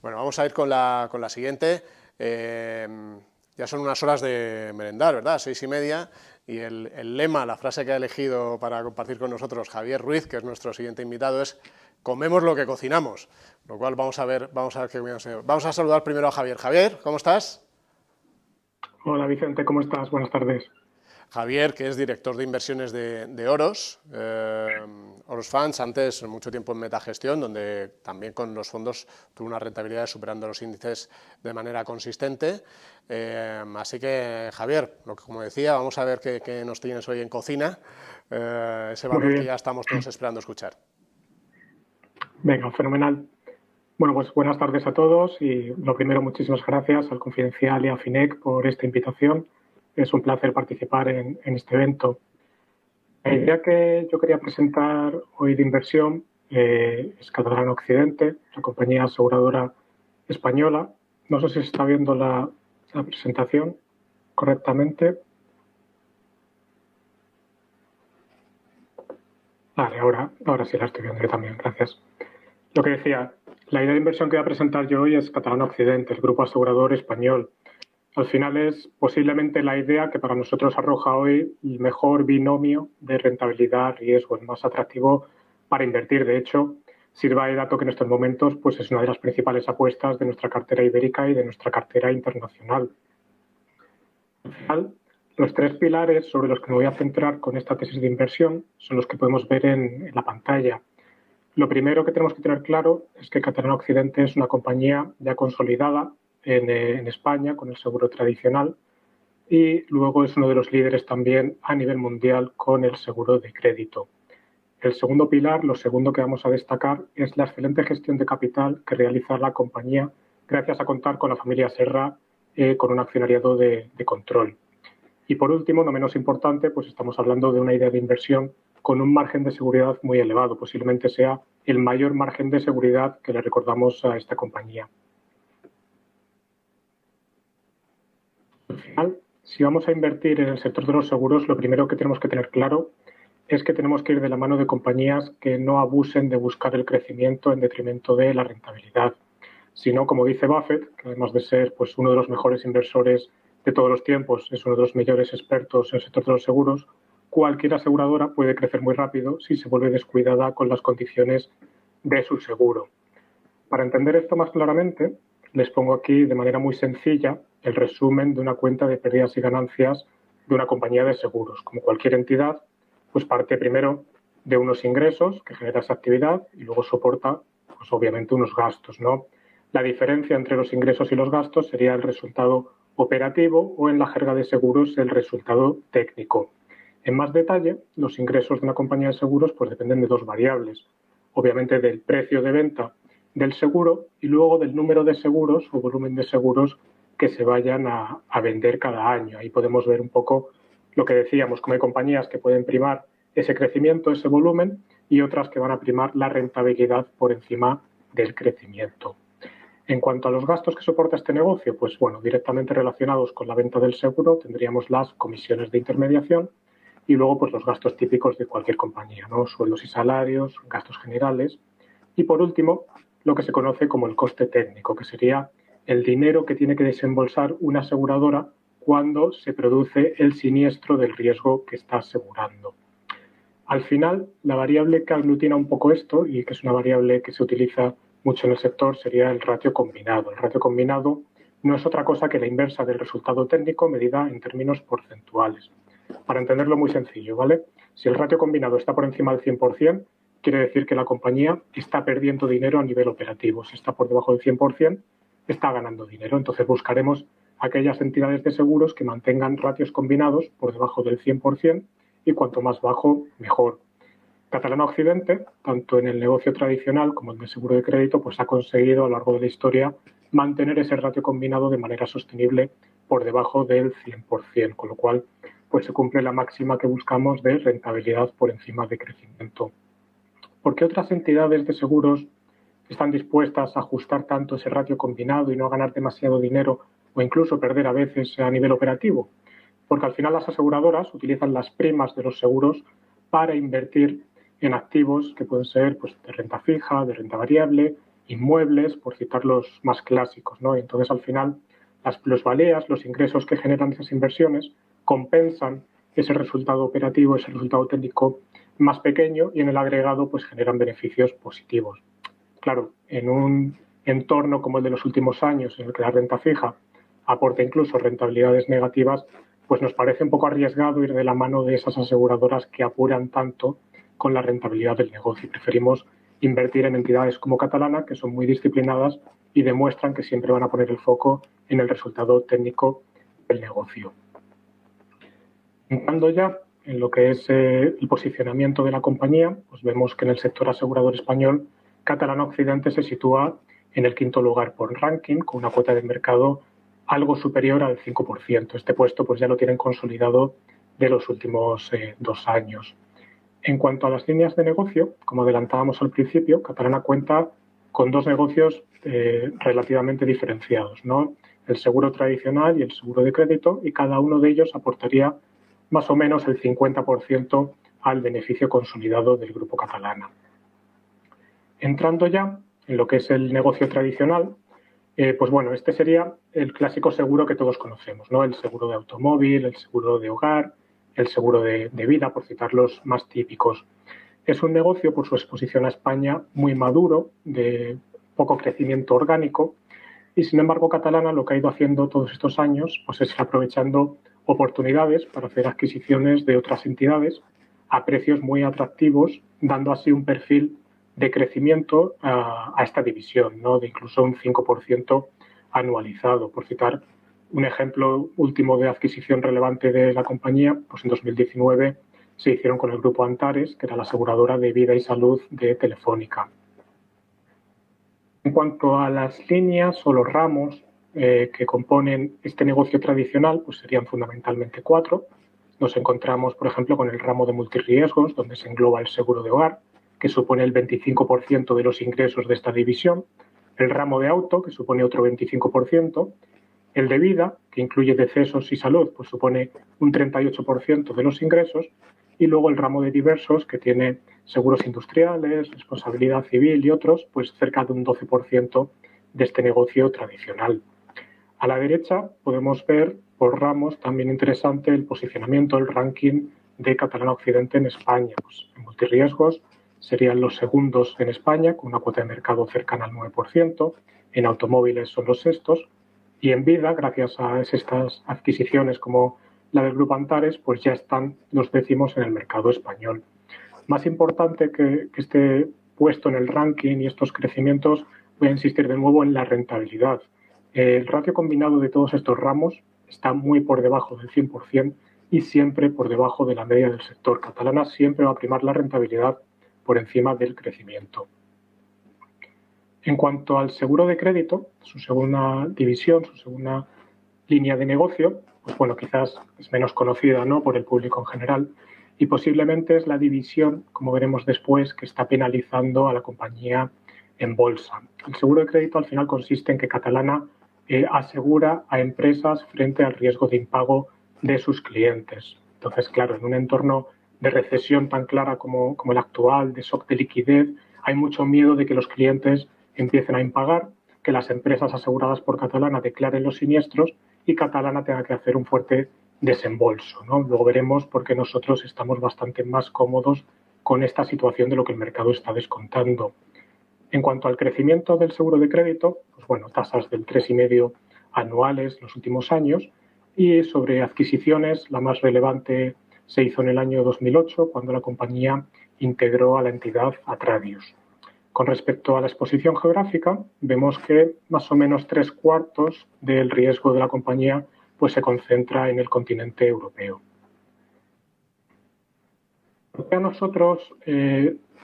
Bueno, vamos a ir con la siguiente. Ya son unas horas de merendar, ¿verdad? 6:30. Y el lema, la frase que ha elegido para compartir con nosotros Javier Ruiz, que es nuestro siguiente invitado, es comemos lo que cocinamos. Lo cual vamos a ver qué vamos a saludar primero a Javier. Javier, ¿cómo estás? Hola Vicente, ¿cómo estás? Buenas tardes. Javier, que es director de inversiones de Oros, Oros Funds, antes mucho tiempo en Metagestión, donde también con los fondos tuvo una rentabilidad superando los índices de manera consistente. Así que, Javier, como decía, vamos a ver qué nos tienes hoy en cocina, ese Muy valor que bien. ya estamos todos esperando escuchar. Venga, fenomenal. Bueno, pues buenas tardes a todos y lo primero, muchísimas gracias al Confidencial y a FINEC por esta invitación. Es un placer participar en este evento. La idea que yo quería presentar hoy de inversión es Catalana Occidente, la compañía aseguradora española. No sé si se está viendo la presentación correctamente. Vale, ahora sí la estoy viendo yo también, gracias. Lo que decía, la idea de inversión que voy a presentar yo hoy es Catalana Occidente, el grupo asegurador español. Al final es posiblemente la idea que para nosotros arroja hoy el mejor binomio de rentabilidad-riesgo, el más atractivo para invertir. De hecho, sirva de dato que en estos momentos pues es una de las principales apuestas de nuestra cartera ibérica y de nuestra cartera internacional. Al final, los tres pilares sobre los que me voy a centrar con esta tesis de inversión son los que podemos ver en la pantalla. Lo primero que tenemos que tener claro es que Catalana Occidente es una compañía ya consolidada en España con el seguro tradicional y luego es uno de los líderes también a nivel mundial con el seguro de crédito. El segundo pilar, lo segundo que vamos a destacar, es la excelente gestión de capital que realiza la compañía gracias a contar con la familia Serra con un accionariado de control. Y por último, no menos importante, pues estamos hablando de una idea de inversión con un margen de seguridad muy elevado, posiblemente sea el mayor margen de seguridad que le recordamos a esta compañía. Al final, si vamos a invertir en el sector de los seguros, lo primero que tenemos que tener claro es que tenemos que ir de la mano de compañías que no abusen de buscar el crecimiento en detrimento de la rentabilidad, sino, como dice Buffett, que además de ser pues, uno de los mejores inversores de todos los tiempos, es uno de los mayores expertos en el sector de los seguros, cualquier aseguradora puede crecer muy rápido si se vuelve descuidada con las condiciones de su seguro. Para entender esto más claramente, les pongo aquí de manera muy sencilla el resumen de una cuenta de pérdidas y ganancias de una compañía de seguros. Como cualquier entidad, pues parte primero de unos ingresos que genera esa actividad y luego soporta, pues obviamente, unos gastos, ¿no? La diferencia entre los ingresos y los gastos sería el resultado operativo o en la jerga de seguros el resultado técnico. En más detalle, los ingresos de una compañía de seguros pues dependen de dos variables. Obviamente del precio de venta del seguro y luego del número de seguros o volumen de seguros que se vayan a vender cada año. Ahí podemos ver un poco lo que decíamos, como hay compañías que pueden primar ese crecimiento, ese volumen, y otras que van a primar la rentabilidad por encima del crecimiento. En cuanto a los gastos que soporta este negocio, pues bueno, directamente relacionados con la venta del seguro tendríamos las comisiones de intermediación y luego pues los gastos típicos de cualquier compañía, ¿no? Sueldos y salarios, gastos generales. Y por último, lo que se conoce como el coste técnico, que sería el dinero que tiene que desembolsar una aseguradora cuando se produce el siniestro del riesgo que está asegurando. Al final, la variable que aglutina un poco esto y que es una variable que se utiliza mucho en el sector sería el ratio combinado. El ratio combinado no es otra cosa que la inversa del resultado técnico medida en términos porcentuales. Para entenderlo muy sencillo, ¿vale? Si el ratio combinado está por encima del 100%, quiere decir que la compañía está perdiendo dinero a nivel operativo. Si está por debajo del 100%, está ganando dinero. Entonces buscaremos aquellas entidades de seguros que mantengan ratios combinados por debajo del 100% y cuanto más bajo, mejor. Catalana Occidente, tanto en el negocio tradicional como en el seguro de crédito, pues ha conseguido a lo largo de la historia mantener ese ratio combinado de manera sostenible por debajo del 100%, con lo cual pues se cumple la máxima que buscamos de rentabilidad por encima de crecimiento. ¿Por qué otras entidades de seguros están dispuestas a ajustar tanto ese ratio combinado y no ganar demasiado dinero o incluso perder a veces a nivel operativo? Porque al final las aseguradoras utilizan las primas de los seguros para invertir en activos que pueden ser pues, de renta fija, de renta variable, inmuebles, por citar los más clásicos, ¿no? Y entonces, al final, las plusvalías, los ingresos que generan esas inversiones, compensan ese resultado operativo, ese resultado técnico más pequeño, y en el agregado pues generan beneficios positivos. Claro, en un entorno como el de los últimos años, en el que la renta fija aporta incluso rentabilidades negativas, pues nos parece un poco arriesgado ir de la mano de esas aseguradoras que apuran tanto con la rentabilidad del negocio. Preferimos invertir en entidades como Catalana, que son muy disciplinadas y demuestran que siempre van a poner el foco en el resultado técnico del negocio. Entrando ya en lo que es el posicionamiento de la compañía, pues vemos que en el sector asegurador español, Catalana Occidente se sitúa en el 5º lugar por ranking, con una cuota de mercado algo superior al 5%. Este puesto pues ya lo tienen consolidado de los últimos 2 años. En cuanto a las líneas de negocio, como adelantábamos al principio, Catalana cuenta con 2 negocios relativamente diferenciados, ¿no? El seguro tradicional y el seguro de crédito, y cada uno de ellos aportaría más o menos el 50% al beneficio consolidado del grupo Catalana. Entrando ya en lo que es el negocio tradicional, pues bueno, este sería el clásico seguro que todos conocemos, ¿no? El seguro de automóvil, el seguro de hogar, el seguro de vida, por citar los más típicos. Es un negocio, por su exposición a España, muy maduro, de poco crecimiento orgánico, y sin embargo Catalana lo que ha ido haciendo todos estos años pues es aprovechando oportunidades para hacer adquisiciones de otras entidades a precios muy atractivos, dando así un perfil de crecimiento a esta división, ¿no? De incluso un 5% anualizado. Por citar un ejemplo último de adquisición relevante de la compañía, pues en 2019 se hicieron con el grupo Antares, que era la aseguradora de vida y salud de Telefónica. En cuanto a las líneas o los ramos que componen este negocio tradicional, pues serían fundamentalmente 4. Nos encontramos, por ejemplo, con el ramo de multirriesgos, donde se engloba el seguro de hogar, que supone el 25% de los ingresos de esta división, el ramo de auto, que supone otro 25%, el de vida, que incluye decesos y salud, pues supone un 38% de los ingresos, y luego el ramo de diversos, que tiene seguros industriales, responsabilidad civil y otros, pues cerca de un 12% de este negocio tradicional. A la derecha podemos ver por ramos, también interesante, el posicionamiento, el ranking de Catalana Occidente en España. Pues en multirriesgos serían los segundos en España, con una cuota de mercado cercana al 9%, en automóviles son los sextos, y en vida, gracias a estas adquisiciones como la del Grupo Antares, pues ya están los décimos en el mercado español. Más importante que este puesto en el ranking y estos crecimientos, voy a insistir de nuevo en la rentabilidad. El ratio combinado de todos estos ramos está muy por debajo del 100% y siempre por debajo de la media del sector. Catalana siempre va a primar la rentabilidad por encima del crecimiento. En cuanto al seguro de crédito, su segunda división, su segunda línea de negocio, pues bueno, quizás es menos conocida, ¿no?, por el público en general, y posiblemente es la división, como veremos después, que está penalizando a la compañía en bolsa. El seguro de crédito al final consiste en que Catalana asegura a empresas frente al riesgo de impago de sus clientes. Entonces, claro, en un entorno de recesión tan clara como el actual, de shock de liquidez, hay mucho miedo de que los clientes empiecen a impagar, que las empresas aseguradas por Catalana declaren los siniestros y Catalana tenga que hacer un fuerte desembolso, ¿no? Luego veremos por qué nosotros estamos bastante más cómodos con esta situación de lo que el mercado está descontando. En cuanto al crecimiento del seguro de crédito, pues bueno, tasas del 3,5 anuales los últimos años, y sobre adquisiciones, la más relevante se hizo en el año 2008, cuando la compañía integró a la entidad Atradius. Con respecto a la exposición geográfica, vemos que más o menos 3/4 del riesgo de la compañía pues se concentra en el continente europeo. A nosotros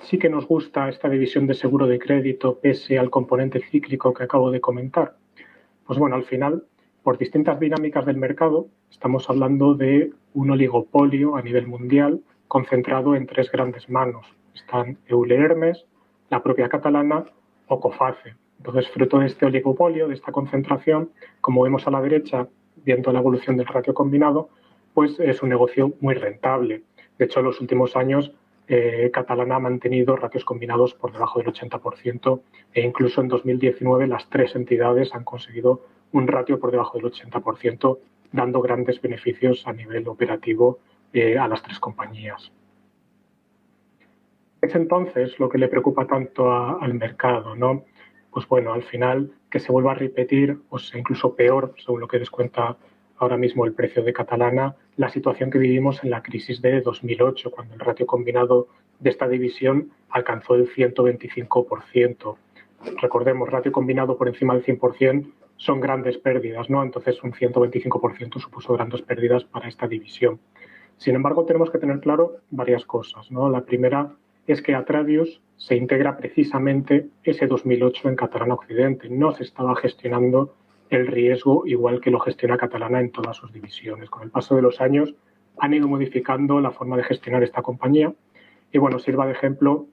sí que nos gusta esta división de seguro de crédito pese al componente cíclico que acabo de comentar. Pues bueno, al final, por distintas dinámicas del mercado, estamos hablando de un oligopolio a nivel mundial concentrado en 3 grandes manos. Están Euler Hermes, la propia Catalana o Coface. Entonces, fruto de este oligopolio, de esta concentración, como vemos a la derecha, viendo la evolución del ratio combinado, pues es un negocio muy rentable. De hecho, en los últimos años Catalana ha mantenido ratios combinados por debajo del 80% e incluso en 2019 las 3 entidades han conseguido un ratio por debajo del 80%, dando grandes beneficios a nivel operativo a las 3 compañías. Es entonces lo que le preocupa tanto al mercado, ¿no? Pues bueno, al final que se vuelva a repetir, o sea, incluso peor, según lo que descuenta ahora mismo el precio de Catalana, la situación que vivimos en la crisis de 2008, cuando el ratio combinado de esta división alcanzó el 125%. Recordemos, ratio combinado por encima del 100% son grandes pérdidas, ¿no? Entonces un 125% supuso grandes pérdidas para esta división. Sin embargo, tenemos que tener claro varias cosas, ¿no? La primera es que Atradius se integra precisamente ese 2008 en Catalana Occidente. No se estaba gestionando el riesgo igual que lo gestiona Catalana en todas sus divisiones. Con el paso de los años han ido modificando la forma de gestionar esta compañía y, bueno, sirva de ejemplo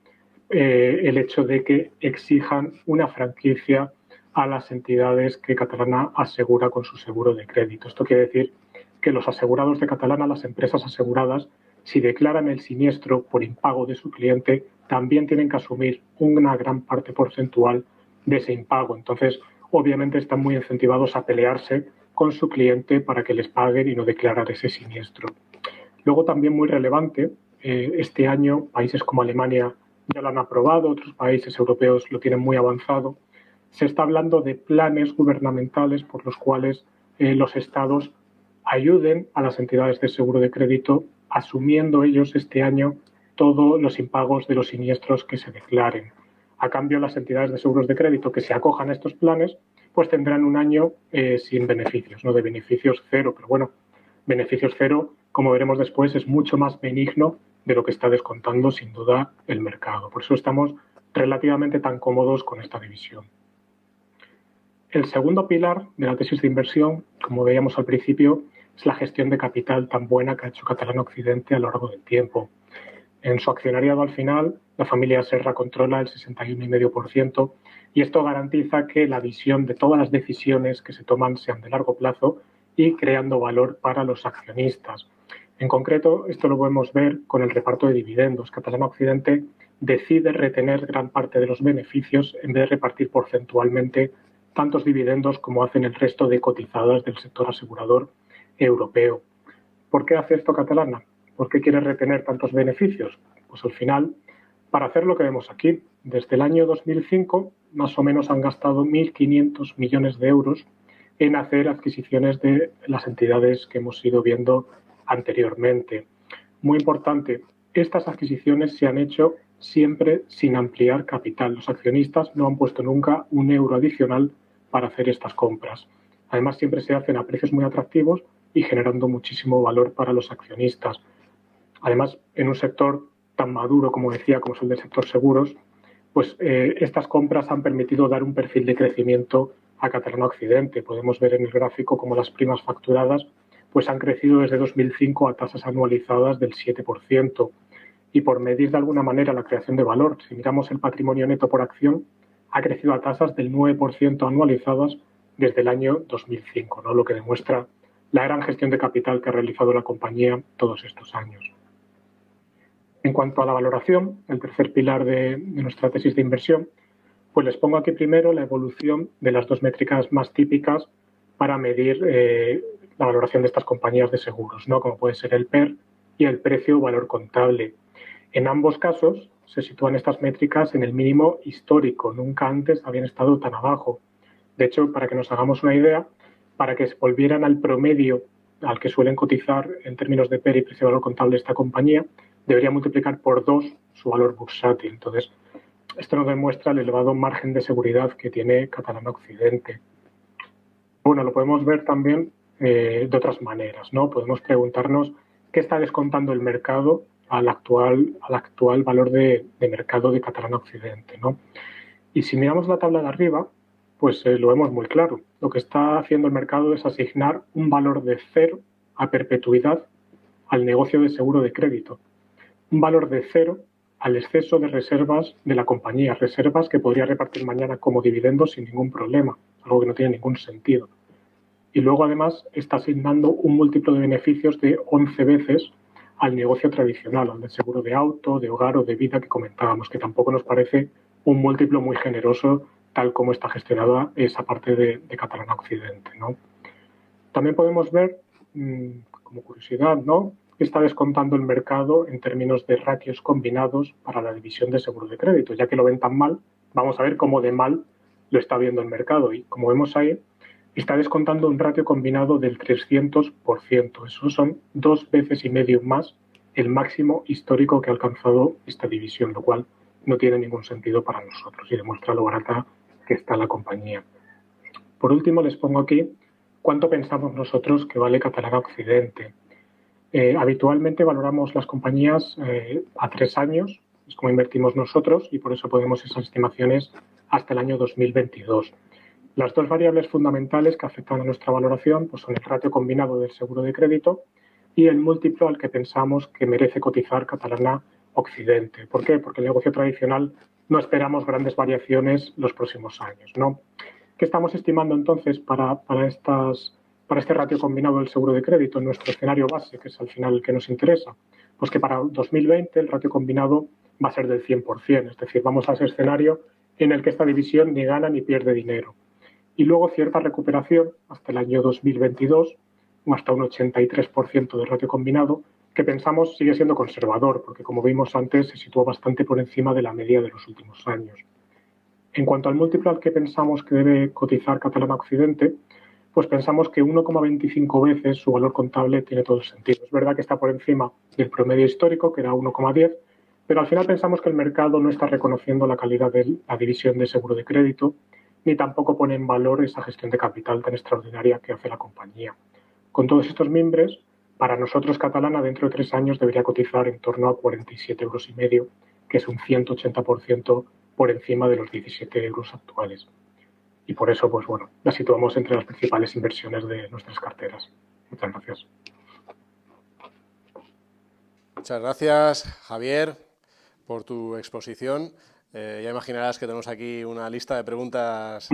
el hecho de que exijan una franquicia a las entidades que Catalana asegura con su seguro de crédito. Esto quiere decir que los asegurados de Catalana, las empresas aseguradas, si declaran el siniestro por impago de su cliente, también tienen que asumir una gran parte porcentual de ese impago. Entonces, obviamente están muy incentivados a pelearse con su cliente para que les paguen y no declarar ese siniestro. Luego, también muy relevante, este año países como Alemania ya lo han aprobado, otros países europeos lo tienen muy avanzado. Se está hablando de planes gubernamentales por los cuales los estados ayuden a las entidades de seguro de crédito asumiendo ellos este año todos los impagos de los siniestros que se declaren. A cambio, las entidades de seguros de crédito que se acojan a estos planes pues tendrán un año sin beneficios, no de beneficios cero, pero bueno, beneficios cero, como veremos después, es mucho más benigno de lo que está descontando sin duda el mercado. Por eso estamos relativamente tan cómodos con esta división. El segundo pilar de la tesis de inversión, como veíamos al principio, es la gestión de capital tan buena que ha hecho Catalana Occidente a lo largo del tiempo. En su accionariado al final, la familia Serra controla el 61,5% y esto garantiza que la visión de todas las decisiones que se toman sean de largo plazo y creando valor para los accionistas. En concreto, esto lo podemos ver con el reparto de dividendos. Catalana Occidente decide retener gran parte de los beneficios en vez de repartir porcentualmente tantos dividendos como hacen el resto de cotizadas del sector asegurador europeo. ¿Por qué hace esto Catalana? ¿Por qué quiere retener tantos beneficios? Pues al final, para hacer lo que vemos aquí, desde el año 2005 más o menos han gastado 1.500 millones de euros en hacer adquisiciones de las entidades que hemos ido viendo anteriormente. Muy importante, estas adquisiciones se han hecho siempre sin ampliar capital. Los accionistas no han puesto nunca un euro adicional para hacer estas compras. Además, siempre se hacen a precios muy atractivos y generando muchísimo valor para los accionistas. Además, en un sector tan maduro, como decía, como es el del sector seguros, pues estas compras han permitido dar un perfil de crecimiento a Catalana Occidente. Podemos ver en el gráfico cómo las primas facturadas pues han crecido desde 2005 a tasas anualizadas del 7%. Y por medir de alguna manera la creación de valor, si miramos el patrimonio neto por acción, ha crecido a tasas del 9% anualizadas desde el año 2005, ¿no? Lo que demuestra la gran gestión de capital que ha realizado la compañía todos estos años. En cuanto a la valoración, el tercer pilar de nuestra tesis de inversión, pues les pongo aquí primero la evolución de las dos métricas más típicas para medir la valoración de estas compañías de seguros, ¿no? Como puede ser el PER y el precio valor contable. En ambos casos se sitúan estas métricas en el mínimo histórico, nunca antes habían estado tan abajo. De hecho, para que nos hagamos una idea, para que se volvieran al promedio al que suelen cotizar en términos de PER y precio valor contable esta compañía, debería multiplicar por 2 su valor bursátil. Entonces, esto nos demuestra el elevado margen de seguridad que tiene Catalana Occidente. Bueno, lo podemos ver también de otras maneras, ¿no? Podemos preguntarnos qué está descontando el mercado al actual valor de mercado de Catalana Occidente, ¿no? Y si miramos la tabla de arriba, pues lo vemos muy claro. Lo que está haciendo el mercado es asignar un valor de 0 a perpetuidad al negocio de seguro de crédito. Un valor de 0 al exceso de reservas de la compañía, reservas que podría repartir mañana como dividendos sin ningún problema, algo que no tiene ningún sentido. Y luego además está asignando un múltiplo de beneficios de 11 veces al negocio tradicional, al del seguro de auto, de hogar o de vida que comentábamos, que tampoco nos parece un múltiplo muy generoso tal como está gestionada esa parte de Catalana Occidente, ¿no? También podemos ver, como curiosidad, ¿no?, que está descontando el mercado en términos de ratios combinados para la división de seguro de crédito. Ya que lo ven tan mal, vamos a ver cómo de mal lo está viendo el mercado. Y como vemos ahí, está descontando un ratio combinado del 300%. Eso son 2,5 veces más el máximo histórico que ha alcanzado esta división, lo cual no tiene ningún sentido para nosotros y demuestra lo barata que está la compañía. Por último, les pongo aquí cuánto pensamos nosotros que vale Catalana Occidente. Habitualmente valoramos las compañías a 3 años, es como invertimos nosotros, y por eso ponemos esas estimaciones hasta el año 2022. Las dos variables fundamentales que afectan a nuestra valoración pues son el ratio combinado del seguro de crédito y el múltiplo al que pensamos que merece cotizar Catalana Occidente. ¿Por qué? Porque el negocio tradicional no esperamos grandes variaciones los próximos años, ¿no? ¿Qué estamos estimando entonces para este ratio combinado del seguro de crédito en nuestro escenario base, que es al final el que nos interesa? Pues que para 2020 el ratio combinado va a ser del 100%, es decir, vamos a ese escenario en el que esta división ni gana ni pierde dinero. Y luego cierta recuperación hasta el año 2022, o hasta un 83% de ratio combinado, que pensamos sigue siendo conservador, porque como vimos antes se situó bastante por encima de la media de los últimos años. En cuanto al múltiplo al que pensamos que debe cotizar Catalana Occidente, pues pensamos que 1,25 veces su valor contable tiene todo el sentido. Es verdad que está por encima del promedio histórico, que era 1,10, pero al final pensamos que el mercado no está reconociendo la calidad de la división de seguro de crédito, ni tampoco pone en valor esa gestión de capital tan extraordinaria que hace la compañía. Con todos estos mimbres, para nosotros Catalana dentro de 3 años debería cotizar en torno a 47,5 euros, que es un 180% por encima de los 17 euros actuales. Y por eso, pues bueno, la situamos entre las principales inversiones de nuestras carteras. Muchas gracias. Muchas gracias, Javier, por tu exposición. Ya imaginarás que tenemos aquí una lista de preguntas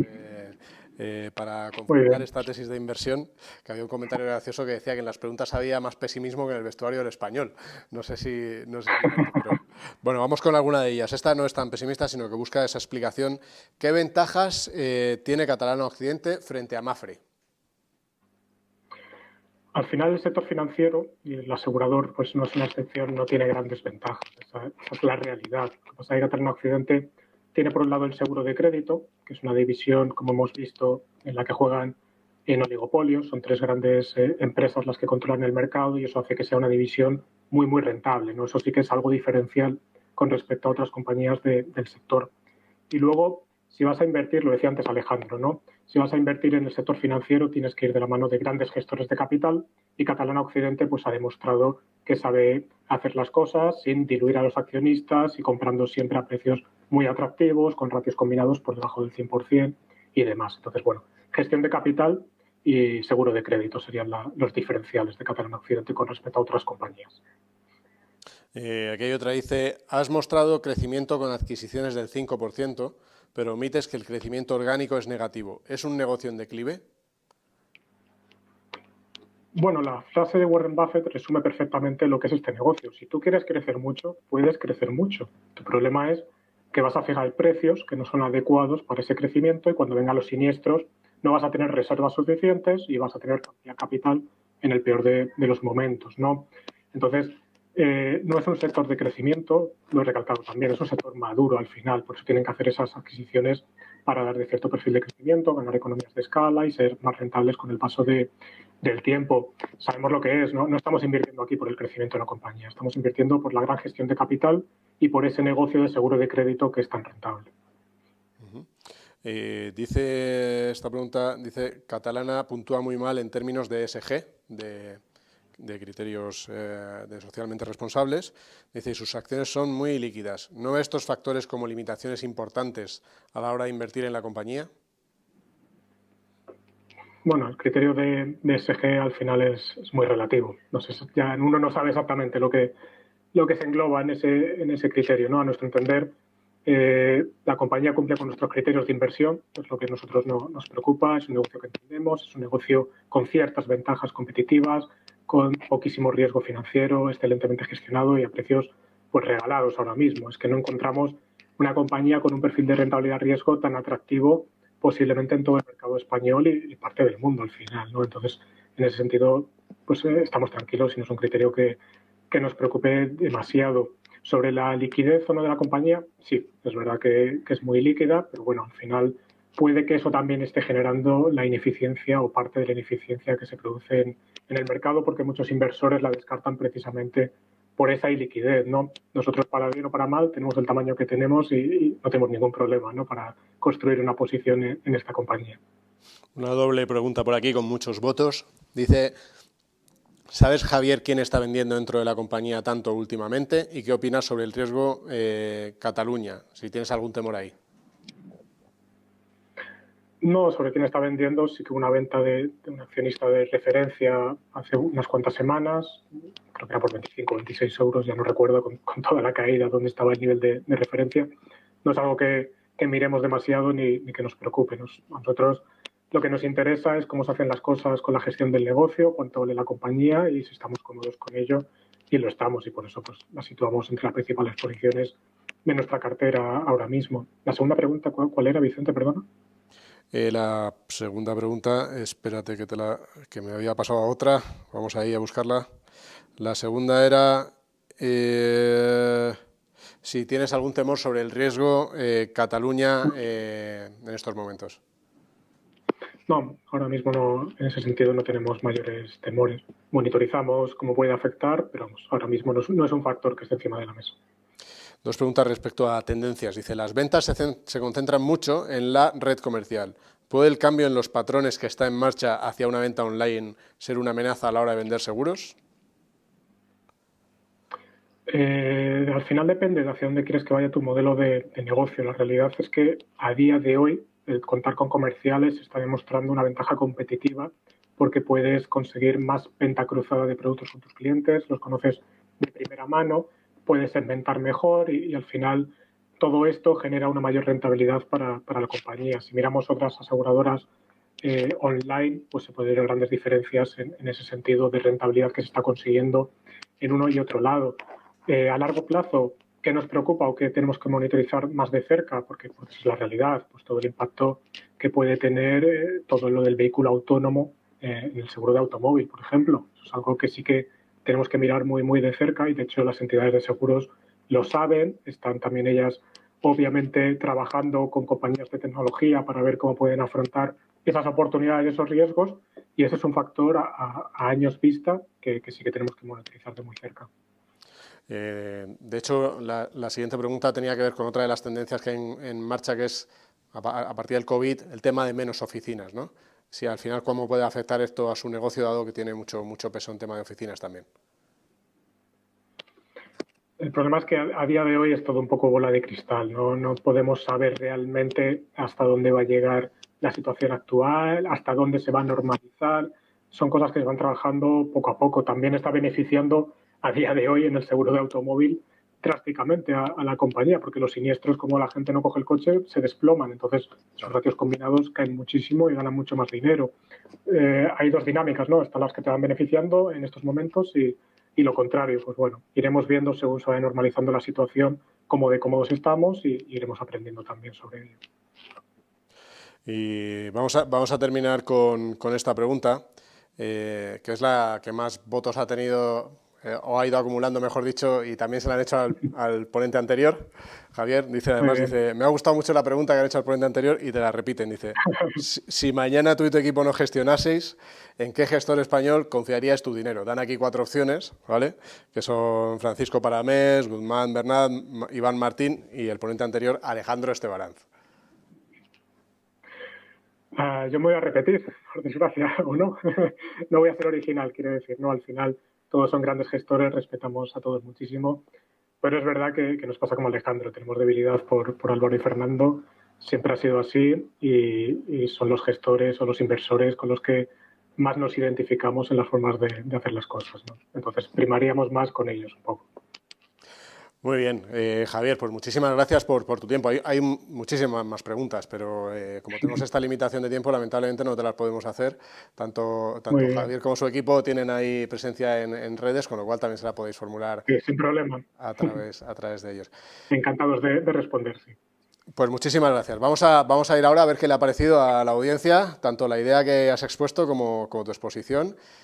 para confrontar esta tesis de inversión, que había un comentario gracioso que decía que en las preguntas había más pesimismo que en el vestuario del Español. No sé si pero bueno, vamos con alguna de ellas. Esta no es tan pesimista, sino que busca esa explicación. ¿Qué ventajas tiene Catalana Occidente frente a Mapfre? Al final el sector financiero y el asegurador pues no es una excepción, no tiene grandes ventajas. Esa es la realidad. Lo que pasa es que Catalana Occidente tiene por un lado el seguro de crédito, que es una división, como hemos visto, en la que juegan en oligopolios. Son 3 grandes empresas las que controlan el mercado y eso hace que sea una división muy, muy rentable, ¿no? Eso sí que es algo diferencial con respecto a otras compañías del sector. Y luego, si vas a invertir, lo decía antes Alejandro, ¿no? Si vas a invertir en el sector financiero tienes que ir de la mano de grandes gestores de capital y Catalana Occidente pues ha demostrado que sabe hacer las cosas sin diluir a los accionistas y comprando siempre a precios muy atractivos, con ratios combinados por debajo del 100% y demás. Entonces, bueno, gestión de capital y seguro de crédito serían los diferenciales de Catalana Occidente con respecto a otras compañías. Aquí hay otra, dice, has mostrado crecimiento con adquisiciones del 5%, pero omites que el crecimiento orgánico es negativo. ¿Es un negocio en declive? Bueno, la frase de Warren Buffett resume perfectamente lo que es este negocio. Si tú quieres crecer mucho, puedes crecer mucho. Tu problema es que vas a fijar precios que no son adecuados para ese crecimiento y cuando vengan los siniestros no vas a tener reservas suficientes y vas a tener capital en el peor de los momentos, ¿no? Entonces, no es un sector de crecimiento, lo he recalcado también, es un sector maduro al final, por eso tienen que hacer esas adquisiciones para dar de cierto perfil de crecimiento, ganar economías de escala y ser más rentables con el paso del tiempo. Sabemos lo que es, ¿no? No estamos invirtiendo aquí por el crecimiento de la compañía, estamos invirtiendo por la gran gestión de capital y por ese negocio de seguro de crédito que es tan rentable. Dice esta pregunta, dice, Catalana puntúa muy mal en términos de ESG, de criterios de socialmente responsables. Dice, y sus acciones son muy líquidas. ¿No ve estos factores como limitaciones importantes a la hora de invertir en la compañía? Bueno, el criterio de ESG al final es muy relativo. No sé, ya uno no sabe exactamente lo que se engloba en ese criterio, ¿no? A nuestro entender, la compañía cumple con nuestros criterios de inversión, es lo que a nosotros nos preocupa, es un negocio que entendemos, es un negocio con ciertas ventajas competitivas, con poquísimo riesgo financiero, excelentemente gestionado y a precios pues regalados ahora mismo. Es que no encontramos una compañía con un perfil de rentabilidad-riesgo tan atractivo posiblemente en todo el mercado español y parte del mundo al final, ¿no? Entonces, en ese sentido, pues estamos tranquilos y no es un criterio que nos preocupe demasiado. Sobre la liquidez o no de la compañía, sí, es verdad que es muy líquida, pero bueno, al final puede que eso también esté generando la ineficiencia o parte de la ineficiencia que se produce en el mercado, porque muchos inversores la descartan precisamente por esa iliquidez, ¿no? Nosotros, para bien o para mal, tenemos el tamaño que tenemos y no tenemos ningún problema, ¿no?, para construir una posición en esta compañía. Una doble pregunta por aquí con muchos votos. Dice, ¿sabes, Javier, quién está vendiendo dentro de la compañía tanto últimamente? ¿Y qué opinas sobre el riesgo Cataluña? Si tienes algún temor ahí. No, sobre quién está vendiendo, sí que una venta de un accionista de referencia hace unas cuantas semanas, creo que era por 25 o 26 euros, ya no recuerdo con toda la caída dónde estaba el nivel de referencia. No es algo que miremos demasiado ni que nos preocupe. A nosotros lo que nos interesa es cómo se hacen las cosas con la gestión del negocio, cuánto vale la compañía y si estamos cómodos con ello, y lo estamos, y por eso pues la situamos entre las principales posiciones de nuestra cartera ahora mismo. La segunda pregunta, ¿cuál era, Vicente? Perdona. La segunda pregunta, espérate que me había pasado a otra, vamos ahí a buscarla. La segunda era si tienes algún temor sobre el riesgo Cataluña en estos momentos. No, ahora mismo no, en ese sentido no tenemos mayores temores. Monitorizamos cómo puede afectar, pero vamos, ahora mismo no es un factor que esté encima de la mesa. Dos preguntas respecto a tendencias. Dice, las ventas se concentran mucho en la red comercial. ¿Puede el cambio en los patrones que está en marcha hacia una venta online ser una amenaza a la hora de vender seguros? Al final depende de hacia dónde quieres que vaya tu modelo de negocio. La realidad es que a día de hoy el contar con comerciales está demostrando una ventaja competitiva porque puedes conseguir más venta cruzada de productos con tus clientes, los conoces de primera mano, puedes segmentar mejor y al final todo esto genera una mayor rentabilidad para la compañía. Si miramos otras aseguradoras online, pues se pueden ver grandes diferencias en ese sentido de rentabilidad que se está consiguiendo en uno y otro lado. A largo plazo, ¿qué nos preocupa o qué tenemos que monitorizar más de cerca? Porque es la realidad, pues todo el impacto que puede tener todo lo del vehículo autónomo en el seguro de automóvil, por ejemplo. Eso es algo que sí que tenemos que mirar muy, muy de cerca y de hecho las entidades de seguros lo saben, están también ellas obviamente trabajando con compañías de tecnología para ver cómo pueden afrontar esas oportunidades y esos riesgos, y ese es un factor a años vista que sí que tenemos que monitorizar de muy cerca. De hecho, la siguiente pregunta tenía que ver con otra de las tendencias que hay en marcha, que es, a partir del COVID, el tema de menos oficinas, ¿no? Si al final, ¿cómo puede afectar esto a su negocio, dado que tiene mucho peso en tema de oficinas también? El problema es que a día de hoy es todo un poco bola de cristal, ¿no? No podemos saber realmente hasta dónde va a llegar la situación actual, hasta dónde se va a normalizar. Son cosas que se van trabajando poco a poco. También está beneficiando a día de hoy en el seguro de automóvil drásticamente a la compañía, porque los siniestros, como la gente no coge el coche, se desploman. Entonces, esos ratios combinados caen muchísimo y ganan mucho más dinero. Hay dos dinámicas, ¿no? Están las que te van beneficiando en estos momentos y lo contrario, pues bueno, iremos viendo según se vaya normalizando la situación cómo de cómodos estamos y iremos aprendiendo también sobre ello. Y vamos a terminar con esta pregunta, que es la que más votos ha tenido, o ha ido acumulando, mejor dicho, y también se la han hecho al ponente anterior. Javier dice, además, dice, me ha gustado mucho la pregunta que han hecho al ponente anterior y te la repiten. Dice, si mañana tú y tu equipo no gestionaseis, ¿en qué gestor español confiarías tu dinero? Dan aquí 4 opciones, ¿vale? Que son Francisco Paramés, Guzmán Bernat, Iván Martín y el ponente anterior, Alejandro Estebaranz. Yo me voy a repetir, por desgracia, o no. No voy a ser original, quiero decir, ¿no? Al final todos son grandes gestores, respetamos a todos muchísimo, pero es verdad que nos pasa como Alejandro, tenemos debilidad por Álvaro y Fernando, siempre ha sido así y son los gestores o los inversores con los que más nos identificamos en las formas de hacer las cosas, ¿no? Entonces primaríamos más con ellos un poco. Muy bien, Javier, pues muchísimas gracias por tu tiempo. Hay muchísimas más preguntas, pero como tenemos esta limitación de tiempo, lamentablemente no te las podemos hacer. Tanto Muy bien, Javier como su equipo tienen ahí presencia en redes, con lo cual también se la podéis formular sí, sin problema. a través de ellos. Encantados de responder, sí. Pues muchísimas gracias. Vamos a ir ahora a ver qué le ha parecido a la audiencia, tanto la idea que has expuesto como tu exposición.